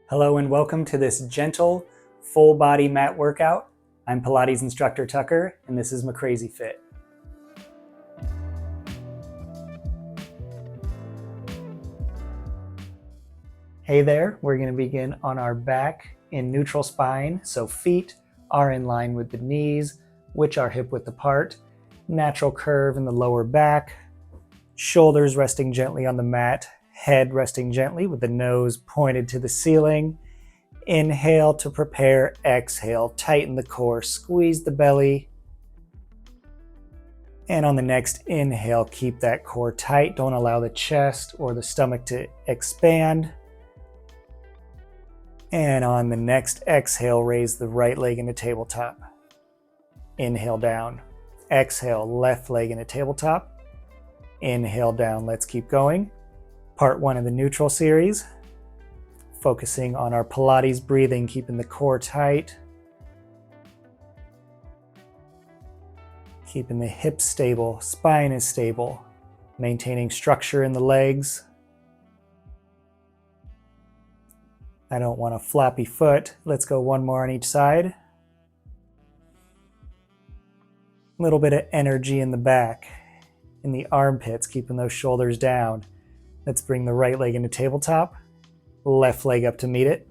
Hello and welcome to this gentle, full body mat workout. I'm Pilates instructor Tucker, and this is McCrazy Fit. Hey there, we're going to begin on our back in neutral spine, so feet are in line with the knees, which are hip width apart, natural curve in the lower back, shoulders resting gently on the mat, head resting gently with the nose pointed to the ceiling. Inhale to prepare, exhale, tighten the core, squeeze the belly. And on the next inhale, keep that core tight. Don't allow the chest or the stomach to expand. And on the next exhale, raise the right leg into tabletop. Inhale down. Exhale, left leg into tabletop. Inhale down. Let's keep going. Part 1 of the neutral series, focusing on our Pilates breathing, keeping the core tight, keeping the hips stable, spine is stable, maintaining structure in the legs. I don't want a floppy foot. Let's go one more on each side. A little bit of energy in the back, in the armpits, keeping those shoulders down. Let's bring the right leg into tabletop, left leg up to meet it,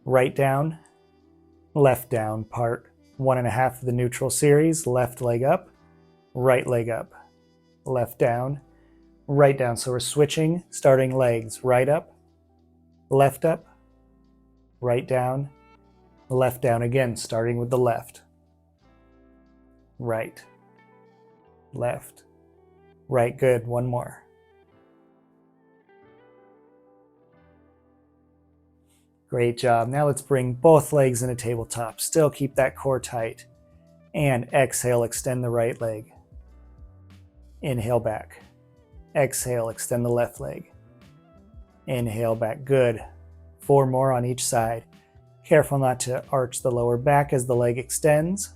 right down, left down, part 1.5 of the neutral series, left leg up, right leg up, left down, right down. So we're switching, starting legs, right up, right down, left down again, starting with the left, right, left, right, good, one more. Great job. Now let's bring both legs into tabletop. Still keep that core tight. And exhale, extend the right leg. Inhale back. Exhale, extend the left leg. Inhale back. Good. 4 more on each side. Careful not to arch the lower back as the leg extends.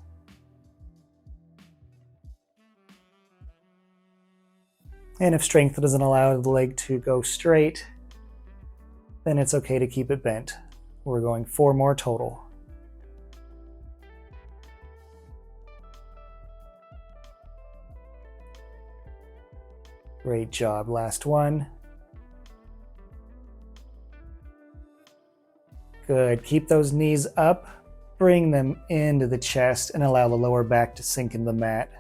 And if strength doesn't allow the leg to go straight, then it's okay to keep it bent. We're going 4 more total. Great job. Last one. Good. Keep those knees up. Bring them into the chest and allow the lower back to sink in the mat.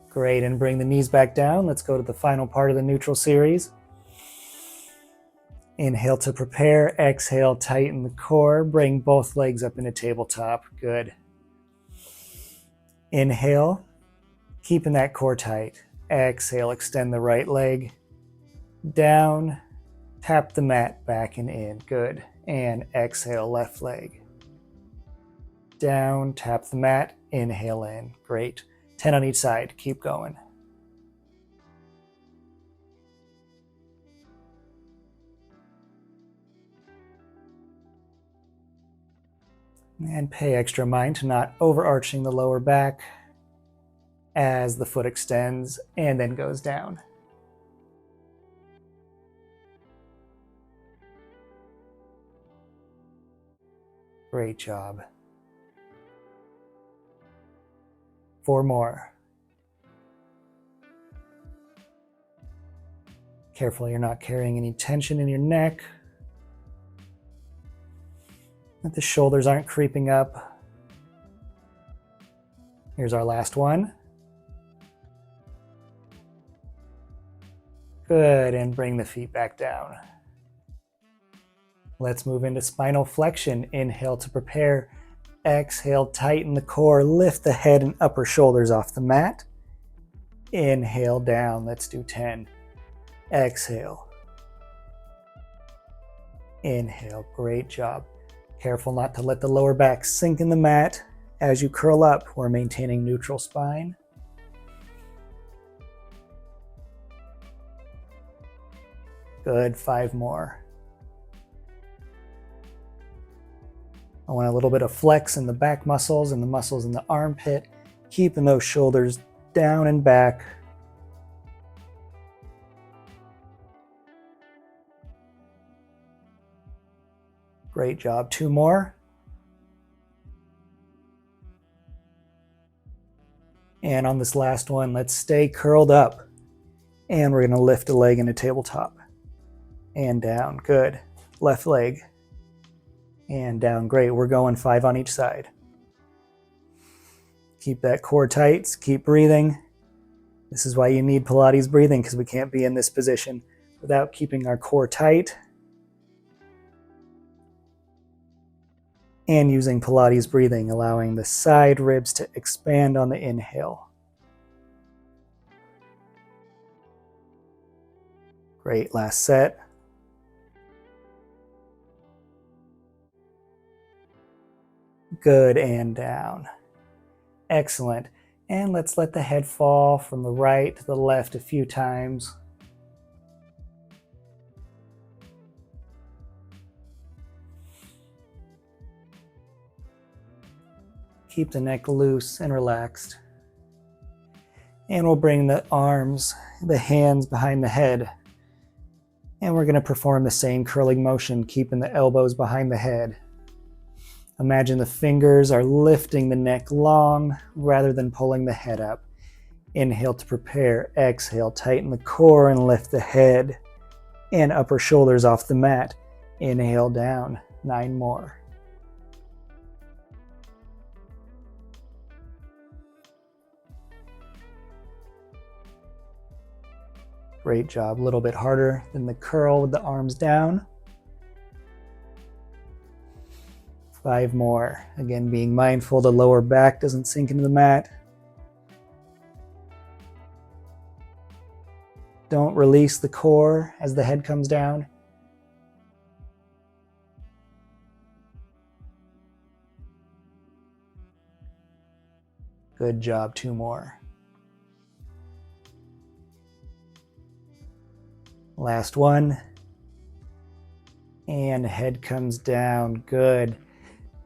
Great, and bring the knees back down. Let's go to the final part of the neutral series. Inhale to prepare, exhale, tighten the core, bring both legs up into tabletop, good. Inhale, keeping that core tight. Exhale, extend the right leg, down, tap the mat back and in, good. And exhale, left leg, down, tap the mat, inhale in, great. 10 on each side, keep going. And pay extra mind to not overarching the lower back as the foot extends and then goes down. Great job. 4 more. Careful you're not carrying any tension in your neck, that the shoulders aren't creeping up. Here's our last one. Good, and bring the feet back down. Let's move into spinal flexion. Inhale to prepare. Exhale, tighten the core, lift the head and upper shoulders off the mat. Inhale down, let's do 10. Exhale. Inhale, great job. Careful not to let the lower back sink in the mat as you curl up. We're maintaining neutral spine. Good, 5 more. I want a little bit of flex in the back muscles and the muscles in the armpit. Keeping those shoulders down and back. Great job. 2 more. And on this last one, let's stay curled up. And we're going to lift a leg in a tabletop. And down. Good. Left leg. And down. Great. We're going 5 on each side. Keep that core tight. Keep breathing. This is why you need Pilates breathing, because we can't be in this position without keeping our core tight. And using Pilates breathing, allowing the side ribs to expand on the inhale. Great, last set. Good, and down. Excellent. And let's let the head fall from the right to the left a few times. Keep the neck loose and relaxed. And we'll bring the arms, the hands behind the head. And we're going to perform the same curling motion, keeping the elbows behind the head. Imagine the fingers are lifting the neck long rather than pulling the head up. Inhale to prepare. Exhale, tighten the core and lift the head and upper shoulders off the mat. Inhale down. 9 more. Great job. A little bit harder than the curl with the arms down. 5 more. Again, being mindful the lower back doesn't sink into the mat. Don't release the core as the head comes down. Good job. 2 more. Last one. And head comes down. Good.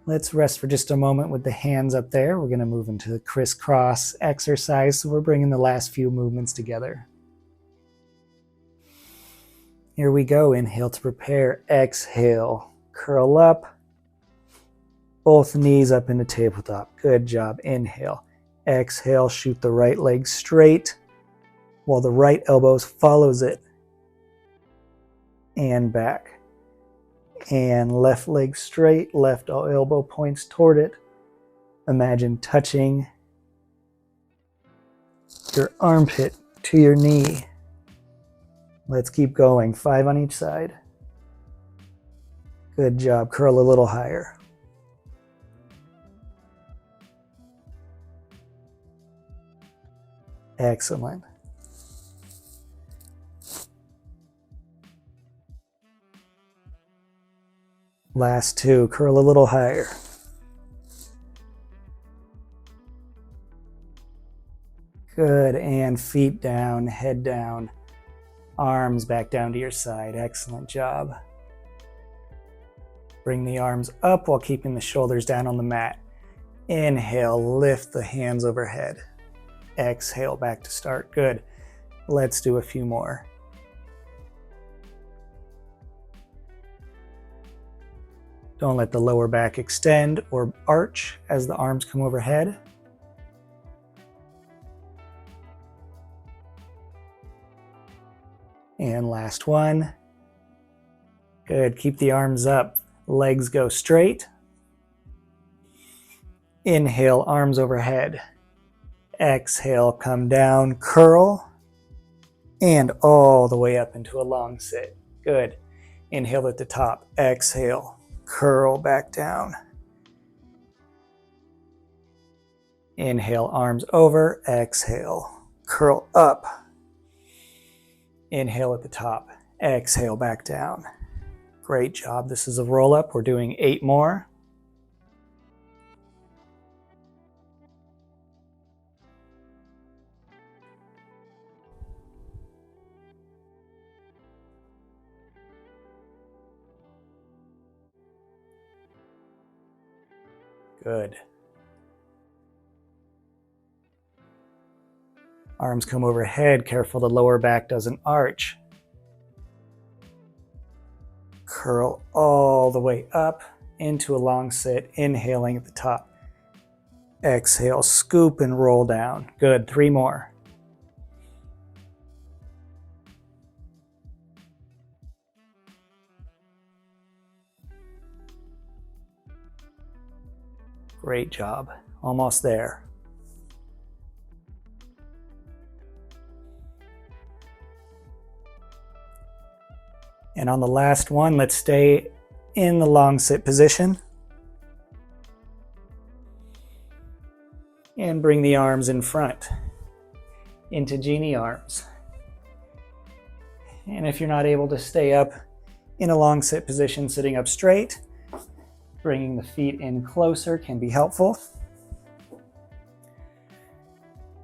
Let's rest for just a moment with the hands up there. We're going to move into the crisscross exercise. So we're bringing the last few movements together. Here we go. Inhale to prepare. Exhale. Curl up. Both knees up into tabletop. Good job. Inhale. Exhale. Shoot the right leg straight while the right elbow follows it. And back. And left leg straight, left elbow points toward it. Imagine touching your armpit to your knee. Let's keep going. 5 on each side. Good job. Curl a little higher. Excellent. Last 2, curl a little higher. Good, and feet down, head down, arms back down to your side. Excellent job. Bring the arms up while keeping the shoulders down on the mat. Inhale, lift the hands overhead. Exhale, back to start. Good. Let's do a few more. Don't let the lower back extend or arch as the arms come overhead. And last one. Good. Keep the arms up. Legs go straight. Inhale, arms overhead. Exhale, come down, curl, and all the way up into a long sit. Good. Inhale at the top. Exhale. Curl back down. Inhale, arms over. Exhale, curl up. Inhale at the top. Exhale, back down. Great job. This is a roll up. We're doing 8 more. Good. Arms come overhead, careful the lower back doesn't arch. Curl all the way up into a long sit, inhaling at the top. Exhale, scoop and roll down. Good, 3 more. Great job, almost there. And on the last one, let's stay in the long sit position. And bring the arms in front into genie arms. And if you're not able to stay up in a long sit position, sitting up straight, bringing the feet in closer can be helpful.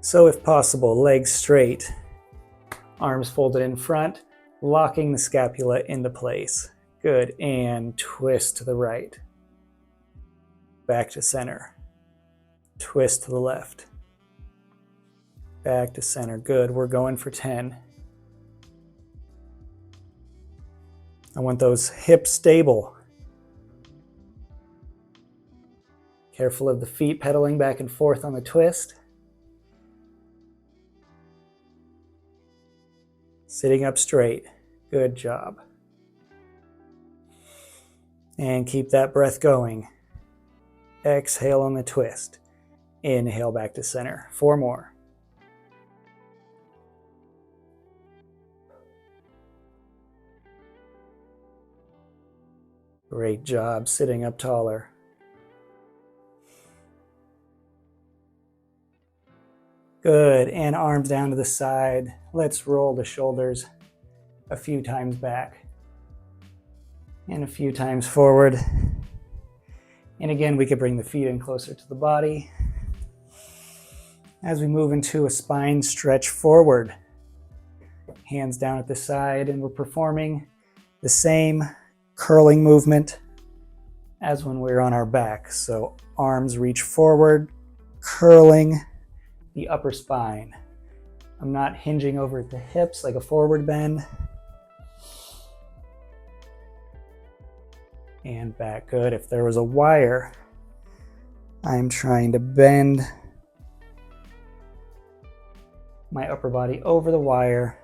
So if possible, legs straight, arms folded in front, locking the scapula into place. Good, and twist to the right. Back to center. Twist to the left. Back to center. Good, we're going for 10. I want those hips stable. Careful of the feet pedaling back and forth on the twist. Sitting up straight. Good job. And keep that breath going. Exhale on the twist. Inhale back to center. 4 more. Great job sitting up taller. Good, and arms down to the side. Let's roll the shoulders a few times back and a few times forward. And again, we could bring the feet in closer to the body as we move into a spine stretch forward. Hands down at the side, and we're performing the same curling movement as when we're on our back. So arms reach forward, curling the upper spine. I'm not hinging over at the hips like a forward bend. And back, good. If there was a wire, I'm trying to bend my upper body over the wire.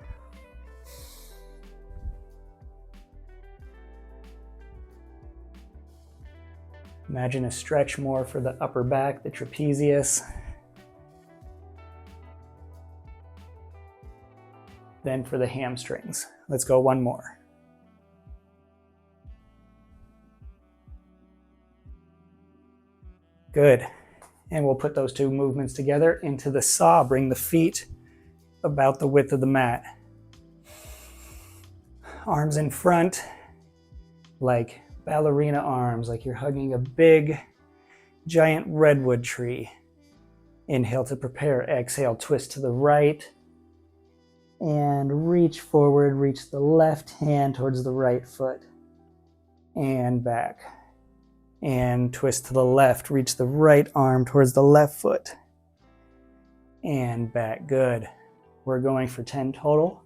Imagine a stretch more for the upper back, the trapezius. Then for the hamstrings. Let's go 1 more. Good. And we'll put those 2 movements together into the saw. Bring the feet about the width of the mat. Arms in front, like ballerina arms, like you're hugging a big, giant redwood tree. Inhale to prepare. Exhale, twist to the right. And reach forward, reach the left hand towards the right foot. And back. And twist to the left, reach the right arm towards the left foot. And back, good. We're going for 10 total.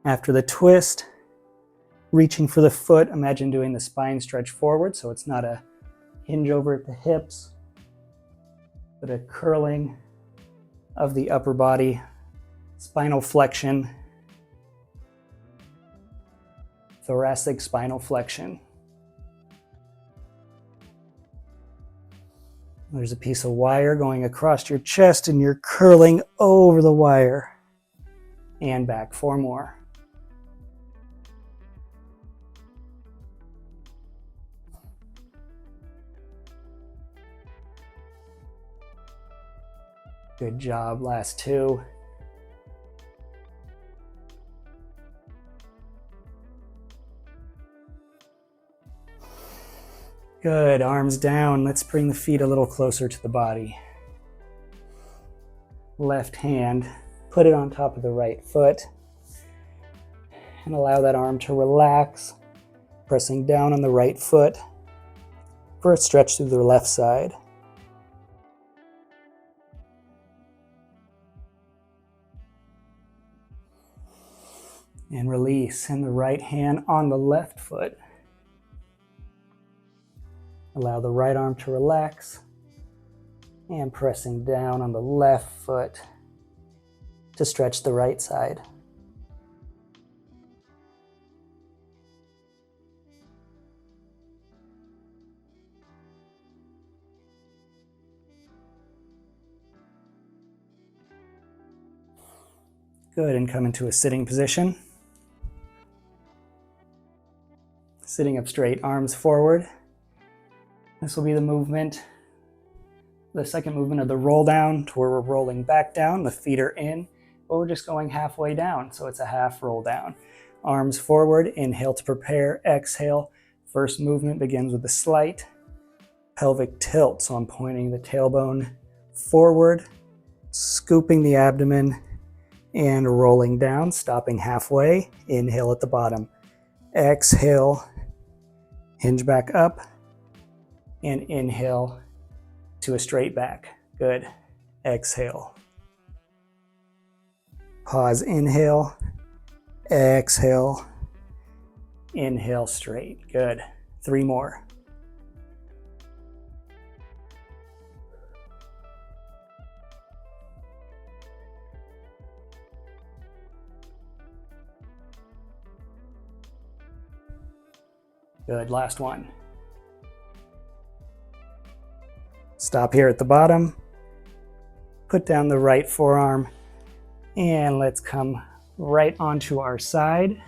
After the twist, reaching for the foot, imagine doing the spine stretch forward, so it's not a hinge over at the hips, but a curling of the upper body, spinal flexion, thoracic spinal flexion. There's a piece of wire going across your chest and you're curling over the wire. And back, 4 more. Good job, last 2. Good, arms down. Let's bring the feet a little closer to the body. Left hand, put it on top of the right foot. And allow that arm to relax, pressing down on the right foot. for a stretch through the left side. And release, and the right hand on the left foot. Allow the right arm to relax, and pressing down on the left foot to stretch the right side. Good, and come into a sitting position. Sitting up straight, arms forward. This will be the movement, the second movement of the roll down, to where we're rolling back down. The feet are in, but we're just going halfway down, so it's a half roll down. Arms forward, inhale to prepare, exhale. First movement begins with a slight pelvic tilt, so I'm pointing the tailbone forward, scooping the abdomen, and rolling down, stopping halfway. Inhale at the bottom. Exhale, hinge back up, and inhale to a straight back. Good. Exhale. Pause, inhale, exhale, inhale straight. Good. 3 more. Good, last one. Stop here at the bottom. Put down the right forearm, and let's come right onto our side.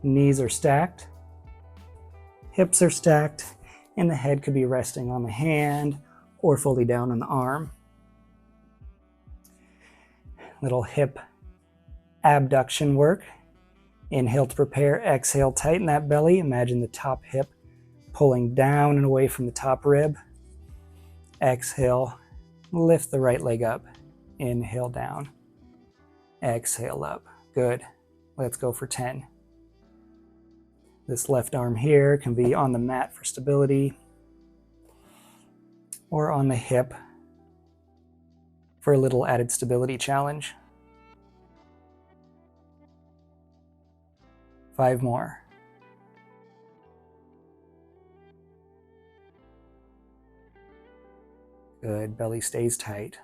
Knees are stacked, hips are stacked, and the head could be resting on the hand or fully down on the arm. Little hip abduction work. Inhale to prepare, exhale, tighten that belly. Imagine the top hip pulling down and away from the top rib. Exhale, lift the right leg up. Inhale down, exhale up. Good. Let's go for 10. This left arm here can be on the mat for stability, or on the hip for a little added stability challenge. 5 more. Good, belly stays tight.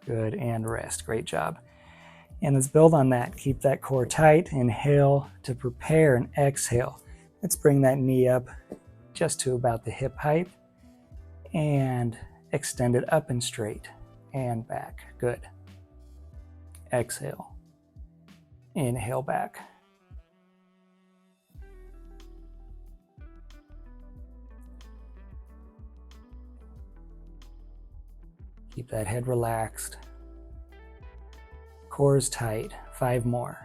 Good, and rest. Great job. And let's build on that. Keep that core tight. Inhale to prepare, and exhale. Let's bring that knee up just to about the hip height, and extend it up and straight and back. Good. Exhale. Inhale back. Keep that head relaxed. Core is tight. 5 more.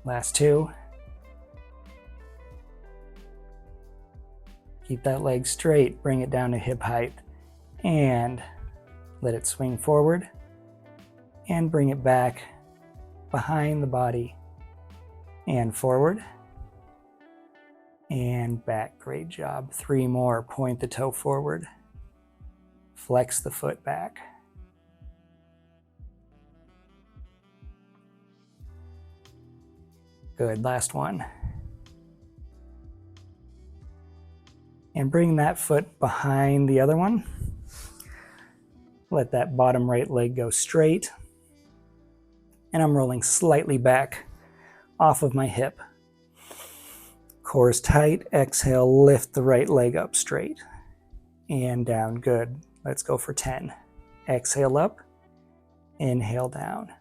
Last 2. Keep that leg straight, bring it down to hip height, and let it swing forward, and bring it back behind the body, and forward, and back. Great job. 3 more. Point the toe forward, flex the foot back. Good, last one. And bring that foot behind the other one. Let that bottom right leg go straight. And I'm rolling slightly back off of my hip. Core is tight. Exhale, lift the right leg up straight. And down, good. Let's go for 10. Exhale up, inhale down.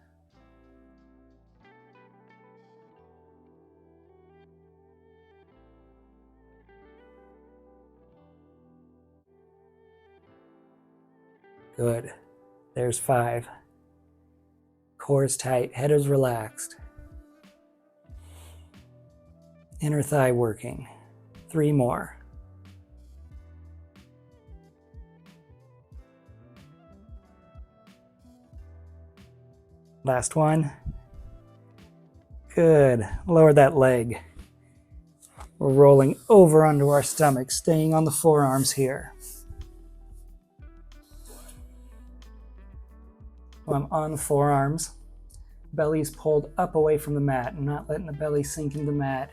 Good. There's 5. Core is tight, head is relaxed. Inner thigh working. 3 more. Last one. Good. Lower that leg. We're rolling over onto our stomach, staying on the forearms here. While I'm on the forearms, belly's pulled up away from the mat, not letting the belly sink into the mat.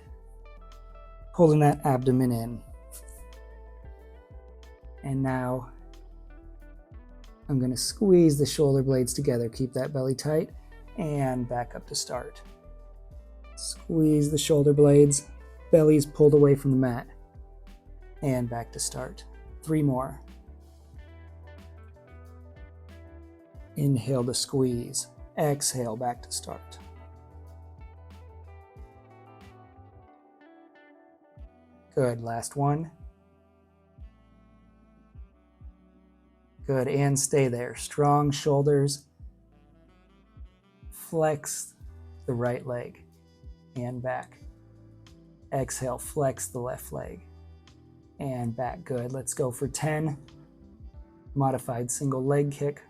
Pulling that abdomen in. And now I'm going to squeeze the shoulder blades together. Keep that belly tight and back up to start. Squeeze the shoulder blades. Belly's pulled away from the mat. And back to start. 3 more. Inhale to squeeze. Exhale, back to start. Good, last one. Good, and stay there. Strong shoulders. Flex the right leg and back. Exhale, flex the left leg and back. Good, let's go for 10. Modified single leg kick.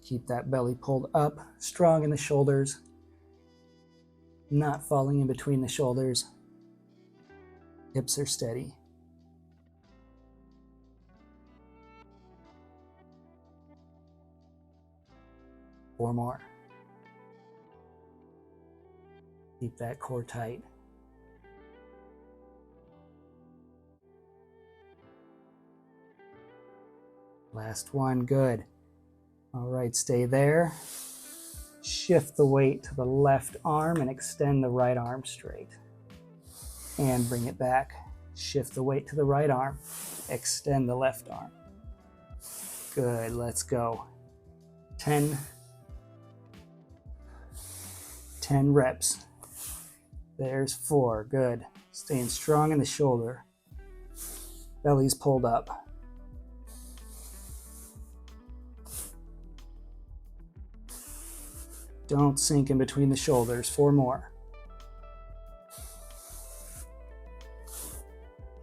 Keep that belly pulled up, strong in the shoulders, not falling in between the shoulders. Hips are steady. Four more. Keep that core tight. Last one, good. All right, stay there. Shift the weight to the left arm and extend the right arm straight. And bring it back. Shift the weight to the right arm. Extend the left arm. Good, let's go. 10 reps. There's 4, good. Staying strong in the shoulder. Belly's pulled up. Don't sink in between the shoulders. 4 more.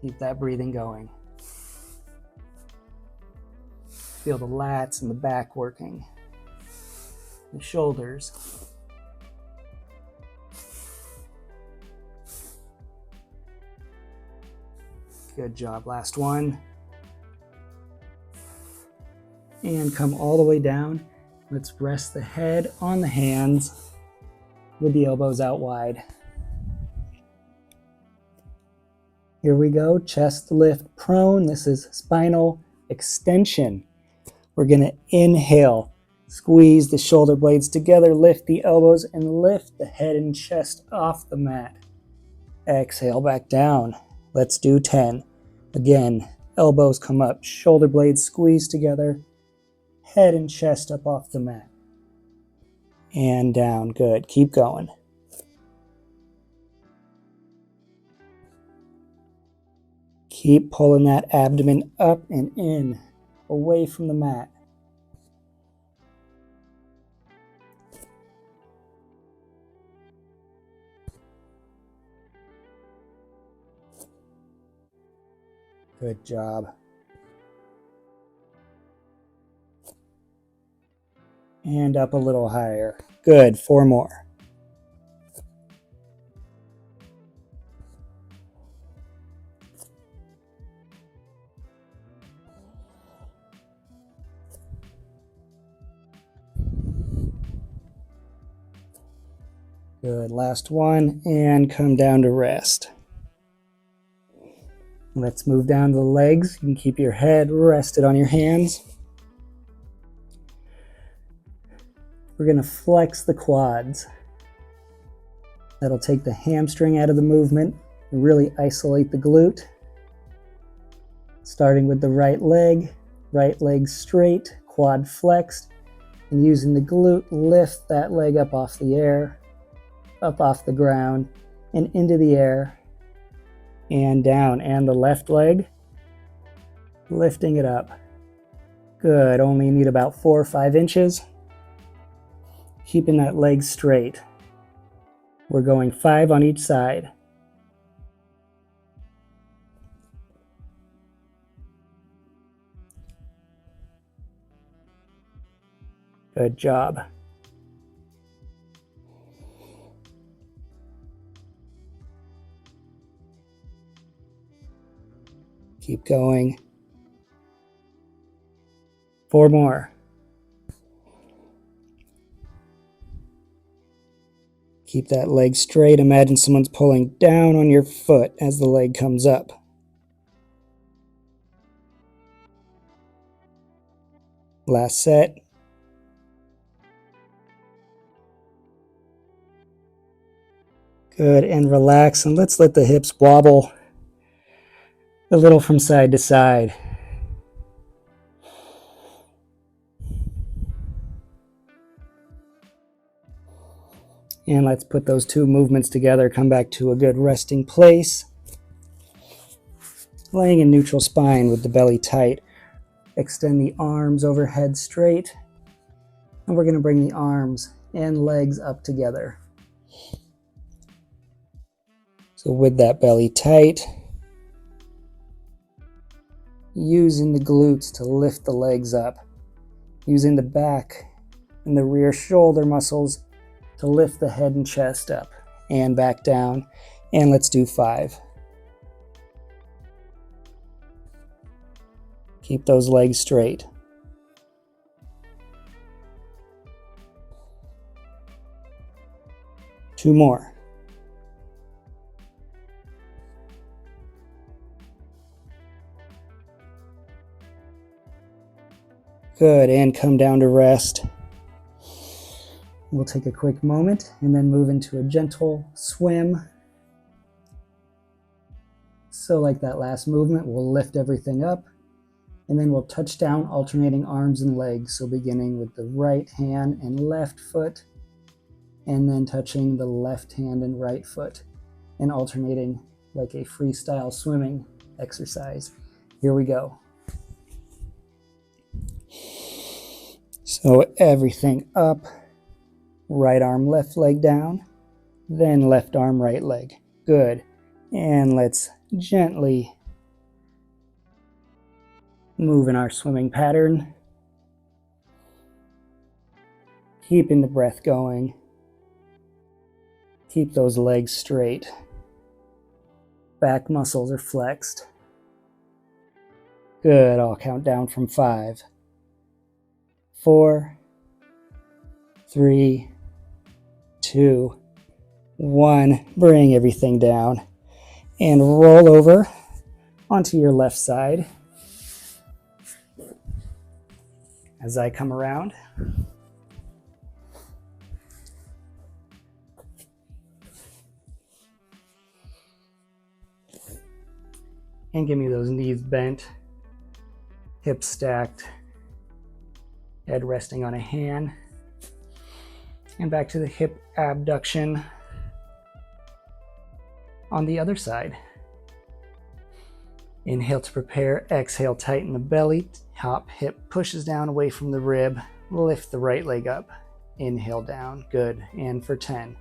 Keep that breathing going. Feel the lats and the back working. The shoulders. Good job. Last one. And come all the way down. Let's rest the head on the hands with the elbows out wide. Here we go. Chest lift prone. This is spinal extension. We're going to inhale. Squeeze the shoulder blades together. Lift the elbows and lift the head and chest off the mat. Exhale back down. Let's do 10. Again, elbows come up, shoulder blades squeeze together, head and chest up off the mat. And down, good. Keep going. Keep pulling that abdomen up and in, away from the mat. Good job. And up a little higher. Good, 4 more. Good, last one, and come down to rest. Let's move down to the legs. You can keep your head rested on your hands. We're going to flex the quads. That'll take the hamstring out of the movement and really isolate the glute. Starting with the right leg straight, quad flexed, and using the glute, lift that leg up off the air, up off the ground, and into the air, and down. And the left leg, lifting it up. Good, only need about 4 or 5 inches. Keeping that leg straight. We're going 5 on each side. Good job. Keep going. 4 more. Keep that leg straight. Imagine someone's pulling down on your foot as the leg comes up. Last set. Good, and relax, and let's let the hips wobble a little from side to side. And let's put those two movements together. Come back to a good resting place. Laying in neutral spine with the belly tight. Extend the arms overhead straight. And we're going to bring the arms and legs up together. So with that belly tight, using the glutes to lift the legs up, using the back and the rear shoulder muscles to lift the head and chest up and back down. And let's do 5. Keep those legs straight. Two more. Good, and come down to rest. We'll take a quick moment and then move into a gentle swim. So like that last movement, we'll lift everything up and then we'll touch down alternating arms and legs. So beginning with the right hand and left foot and then touching the left hand and right foot and alternating like a freestyle swimming exercise. Here we go. So everything up, right arm, left leg down, then left arm, right leg. Good. And let's gently move in our swimming pattern. Keeping the breath going. Keep those legs straight. Back muscles are flexed. Good. I'll count down from 5. 4, 3, 2, 1. Bring everything down and roll over onto your left side. As I come around, and give me those knees bent, hips stacked, head resting on a hand, and back to the hip abduction on the other side. Inhale to prepare, exhale, tighten the belly, hop, hip pushes down away from the rib, lift the right leg up, inhale down, good, and for 10.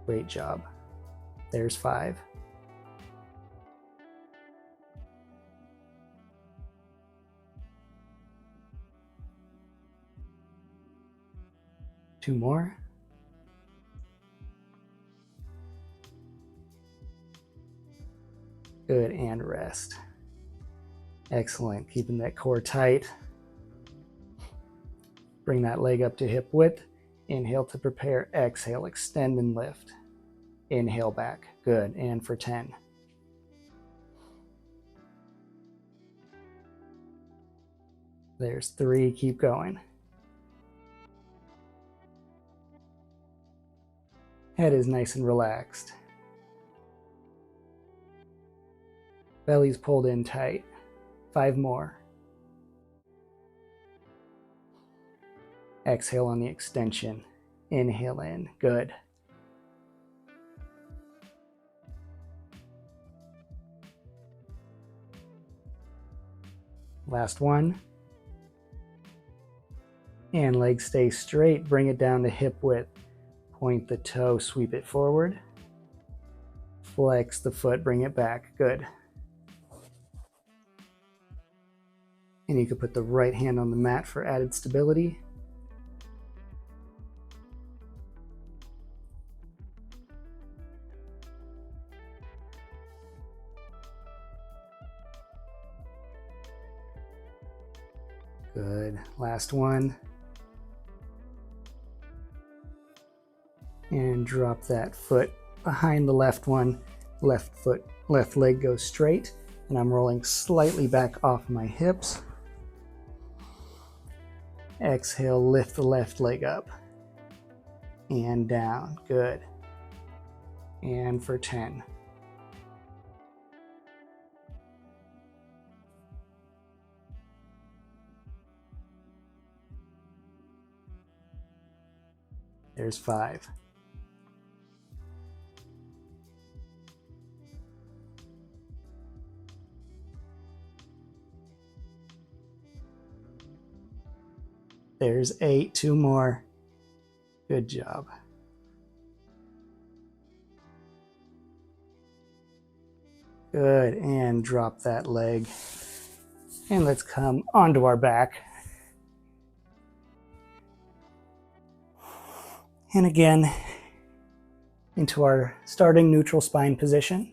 Great job. There's 5. Two more. Good, and rest. Excellent, keeping that core tight. Bring that leg up to hip width. Inhale to prepare, exhale, extend and lift. Inhale back, good, and for 10. There's 3, keep going. Head is nice and relaxed. Belly's pulled in tight. 5 more. Exhale on the extension. Inhale in, good. Last one. And legs stay straight, bring it down to hip width. Point the toe, sweep it forward. Flex the foot, bring it back. Good. And you can put the right hand on the mat for added stability. Good. Last one. And drop that foot behind the left one. Left foot, left leg goes straight. And I'm rolling slightly back off my hips. Exhale, lift the left leg up. And down. Good. And for 10. There's 5. There's 8, 2 more. Good job. Good, and drop that leg. And let's come onto our back. And again, into our starting neutral spine position.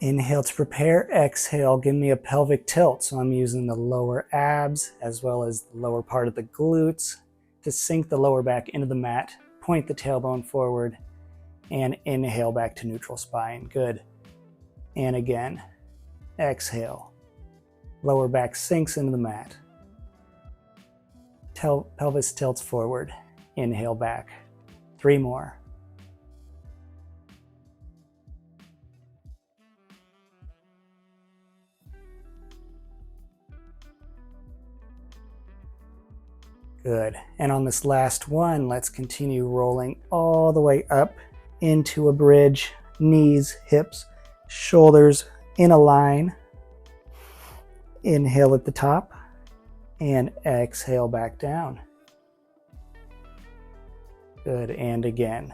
Inhale to prepare, exhale, give me a pelvic tilt. So I'm using the lower abs as well as the lower part of the glutes to sink the lower back into the mat, point the tailbone forward, and inhale back to neutral spine. Good. And again, exhale. Lower back sinks into the mat. Pelvis tilts forward. Inhale back. 3 more. Good. And on this last one, let's continue rolling all the way up into a bridge. Knees, hips, shoulders in a line. Inhale at the top and exhale back down. Good. And again.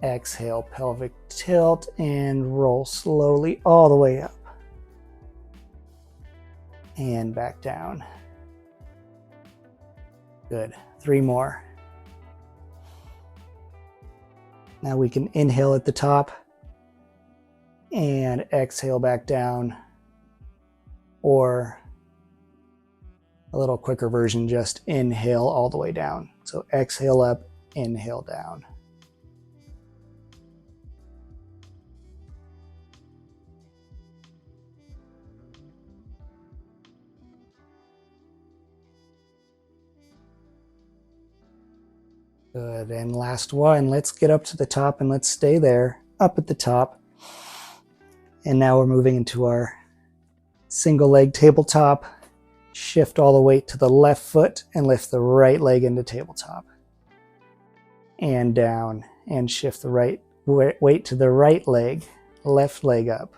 Exhale, pelvic tilt, and roll slowly all the way up. And back down. Good. 3 more. Now we can inhale at the top and exhale back down, or a little quicker version, just inhale all the way down. So exhale up, inhale down. Good, and last one, let's get up to the top and let's stay there, up at the top. And now we're moving into our single leg tabletop. Shift all the weight to the left foot and lift the right leg into tabletop. And down, and shift the right weight to the right leg, left leg up.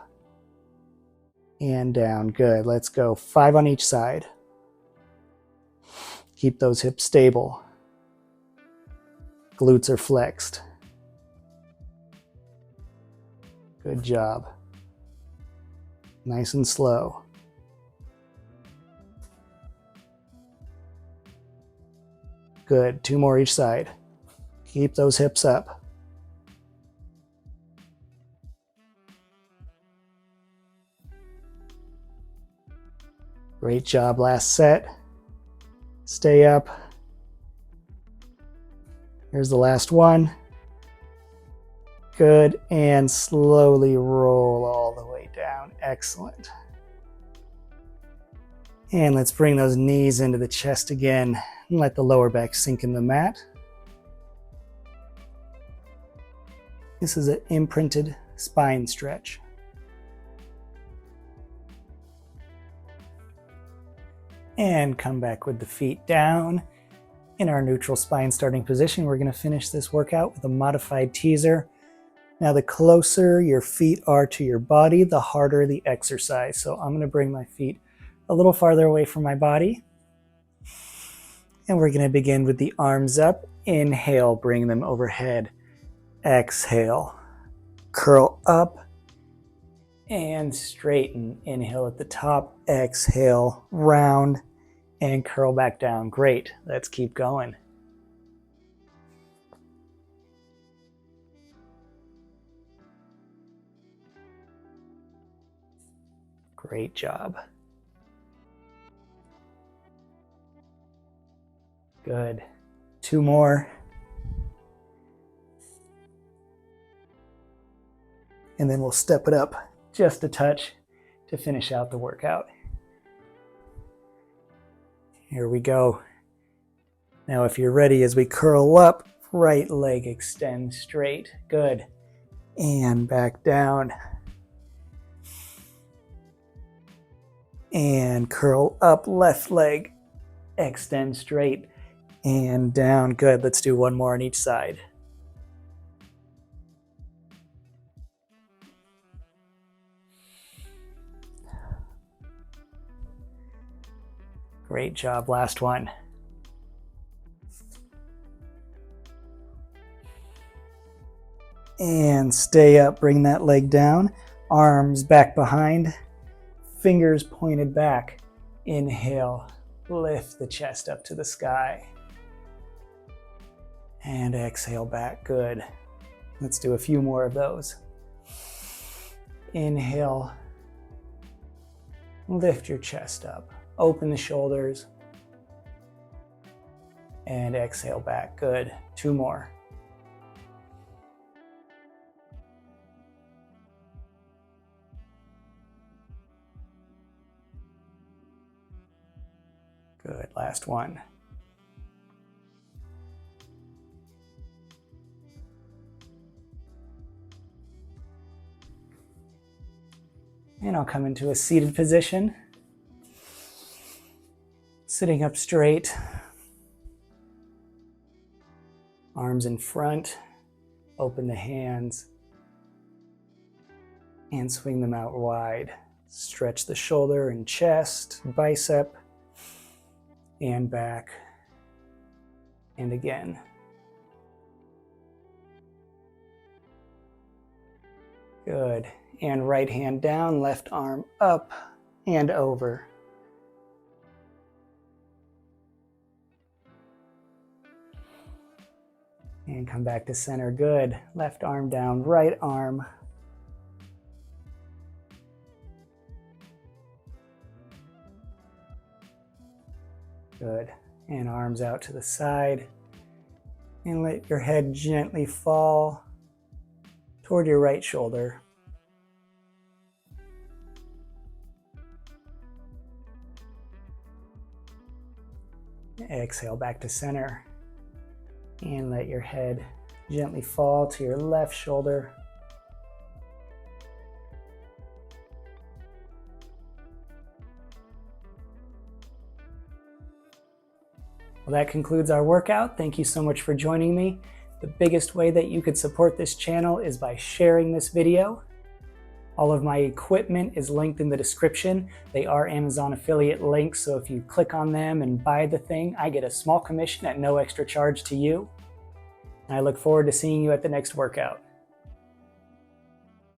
And down, good, let's go 5 on each side. Keep those hips stable. Glutes are flexed. Good job. Nice and slow. Good. 2 more each side. Keep those hips up. Great job. Last set. Stay up. Here's the last one. Good, and slowly roll all the way down. Excellent. And let's bring those knees into the chest again and let the lower back sink in the mat. This is an imprinted spine stretch. And come back with the feet down. In our neutral spine starting position, we're going to finish this workout with a modified teaser. Now, the closer your feet are to your body, the harder the exercise. So I'm going to bring my feet a little farther away from my body. And we're going to begin with the arms up. Inhale, bring them overhead. Exhale, curl up and straighten. Inhale at the top, exhale, round and curl back down. Great. Let's keep going. Great job. Good. 2 more. And then we'll step it up just a touch to finish out the workout. Here we go. Now, if you're ready, as we curl up, right leg extends straight. Good. And back down. And curl up, left leg, extend straight and down. Good. Let's do 1 more on each side. Great job. Last one. And stay up. Bring that leg down. Arms back behind. Fingers pointed back. Inhale. Lift the chest up to the sky. And exhale back. Good. Let's do a few more of those. Inhale. Lift your chest up. Open the shoulders. And exhale back. Good. 2 more. Good. Last one. And I'll come into a seated position. Sitting up straight. Arms in front. Open the hands. And swing them out wide. Stretch the shoulder and chest, bicep. And back. And again. Good. And right hand down, left arm up and over. And come back to center. Good. Left arm down, right arm. Good. And arms out to the side. And let your head gently fall toward your right shoulder. Exhale back to center. And let your head gently fall to your left shoulder. Well, that concludes our workout. Thank you so much for joining me. The biggest way that you could support this channel is by sharing this video. All of my equipment is linked in the description. They are Amazon affiliate links, so if you click on them and buy the thing, I get a small commission at no extra charge to you. And I look forward to seeing you at the next workout.